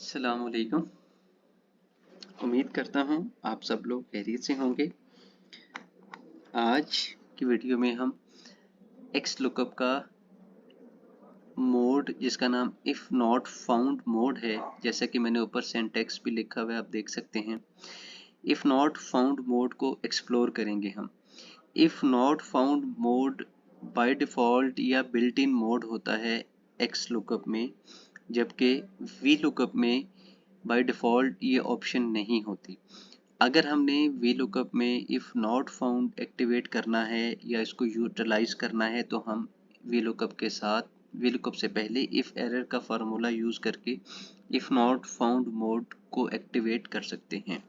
अस्सलाम वालेकुम। उम्मीद करता हूँ आप सब लोग खैरियत से होंगे। आज की वीडियो में हम एक्स लुकअप का मोड, जिसका नाम इफ़ नॉट फाउंड मोड है, जैसा कि मैंने ऊपर सिंटैक्स भी लिखा हुआ है, आप देख सकते हैं। इफ़ नॉट फाउंड मोड को एक्सप्लोर करेंगे हम। If not found mode by default या बिल्ट इन मोड होता है एक्स लुकअप में, जबकि वी लुकअप में बाय डिफ़ॉल्ट ये ऑप्शन नहीं होती। अगर हमने वी लुकअप में इफ़ नॉट फाउंड एक्टिवेट करना है या इसको यूटिलाइज करना है, तो हम वी लुकअप से पहले इफ़ एरर का फार्मूला यूज़ करके इफ़ नॉट फाउंड मोड को एक्टिवेट कर सकते हैं।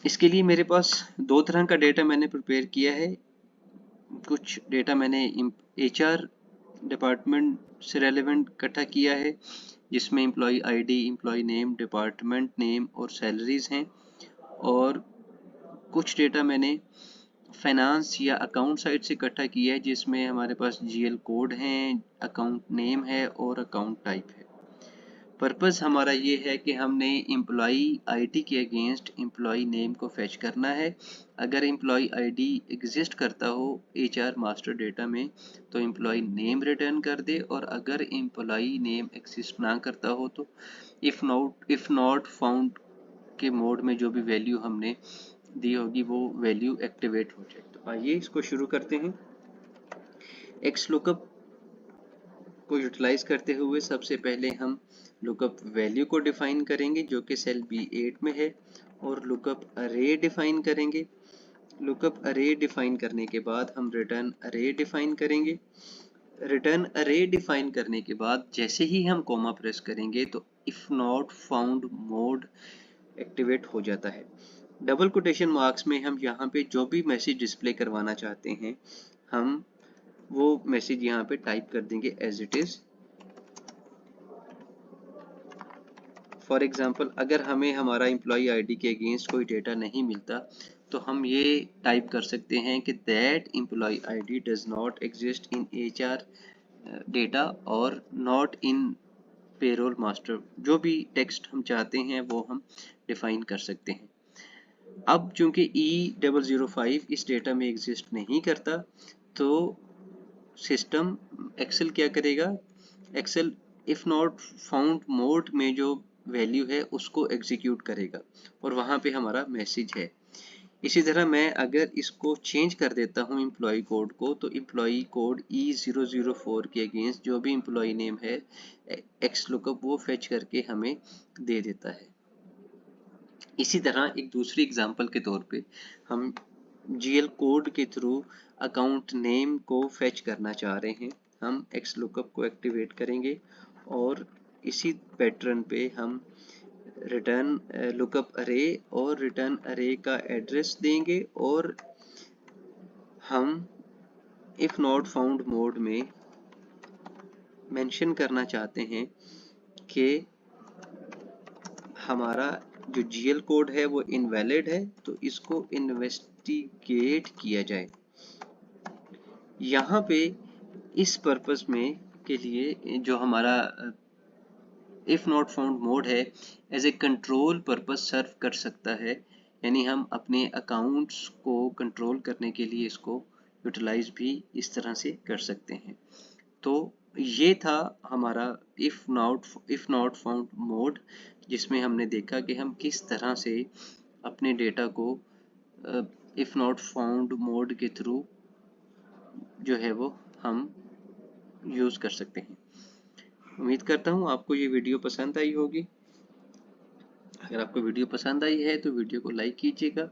इसके लिए मेरे पास दो तरह का डेटा मैंने प्रिपेयर किया है। कुछ डेटा मैंने HR डिपार्टमेंट से रेलेवेंट इकट्ठा किया है, जिसमें employee ID, employee name, department name और सैलरीज हैं। और कुछ डेटा मैंने फाइनेंस या अकाउंट साइड से इकट्ठा किया है, जिसमें हमारे पास GL कोड हैं, अकाउंट नेम है और अकाउंट टाइप है। पर्पस हमारा ये है कि हमने एम्प्लॉय आईडी के अगेंस्ट एम्प्लॉय नेम को फेच करना है। अगर एम्प्लॉय आईडी एग्जिस्ट करता हो HR मास्टर डेटा में, तो एम्प्लॉय नेम रिटर्न कर दे, और अगर एम्प्लॉय नेम एग्जिस्ट ना करता हो तो इफ़ नॉट फाउंड के मोड में जो भी वैल्यू हमने दी होगी वो वैल्यू एक्टिवेट हो जाए। तो आइए इसको शुरू करते हैं। एक्स लुकअप को यूटिलाइज करते हुए सबसे पहले हम लुकअप वैल्यू को डिफाइन करेंगे, जो कि सेल B8 में है, और लुकअप अरे डिफाइन करेंगे। लुकअप अरे डिफाइन करने के बाद हम रिटर्न अरे डिफाइन करेंगे। रिटर्न अरे डिफाइन करने के बाद जैसे ही हम कॉमा प्रेस करेंगे तो if not found mode activate हो जाता है। डबल कोटेशन मार्क्स में हम यहाँ पे जो भी मैसेज डिस्प्ले करवाना चाहते हैं, हम वो मैसेज यहाँ पे टाइप कर देंगे as it is. For example, अगर हमें हमारा एम्प्लॉय आईडी के अगेंस्ट कोई डेटा नहीं मिलता, तो हम ये टाइप कर सकते हैं कि that employee ID does not exist in HR data और नॉट इन पेरोल मास्टर। जो भी टेक्स्ट हम चाहते हैं वो हम डिफाइन कर सकते हैं। अब चूंकि E005 इस डेटा में एग्जिस्ट नहीं करता, तो सिस्टम एक्सेल क्या करेगा, Excel if not found mode में जो वैल्यू है उसको एग्जीक्यूट करेगा, और वहां पे हमारा मैसेज है। इसी तरह मैं अगर इसको चेंज कर देता हूं एम्प्लॉय कोड को, तो एम्प्लॉय कोड E004 के अगेंस्ट जो भी एम्प्लॉय नेम है एक्स लुकअप वो फेच करके हमें दे देता है। इसी तरह एक दूसरी एग्जांपल के तौर पे हम GL कोड के थ्रू अकाउंट नेम को फेच करना चाह रहे हैं। हम एक्स लुकअप को एक्टिवेट करेंगे और इसी पैटर्न पे हम रिटर्न लुकअप अरे और रिटर्न अरे का एड्रेस देंगे, और हम इफ नॉट फाउंड मोड में मेंशन करना चाहते हैं कि हमारा जो GL कोड है वो इनवैलिड है, तो इसको इन्वेस्टिगेट किया जाए। यहाँ पे इस पर्पस में के लिए जो हमारा इफ नॉट फाउंड मोड है एज ए कंट्रोल पर्पस सर्व कर सकता है, यानी हम अपने अकाउंट्स को कंट्रोल करने के लिए इसको यूटिलाइज भी इस तरह से कर सकते हैं। तो ये था हमारा इफ नॉट फाउंड मोड, जिसमें हमने देखा कि हम किस तरह से अपने डेटा को इफ नॉट फाउंड मोड के थ्रू जो है वो हम यूज़ कर सकते हैं। उम्मीद करता हूँ आपको ये वीडियो पसंद आई होगी। अगर आपको वीडियो पसंद आई है तो वीडियो को लाइक कीजिएगा,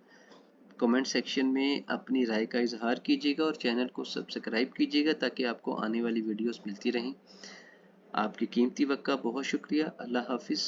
कमेंट सेक्शन में अपनी राय का इजहार कीजिएगा और चैनल को सब्सक्राइब कीजिएगा ताकि आपको आने वाली वीडियोस मिलती रहें। आपकी कीमती वक्त का बहुत शुक्रिया। अल्लाह हाफिज़।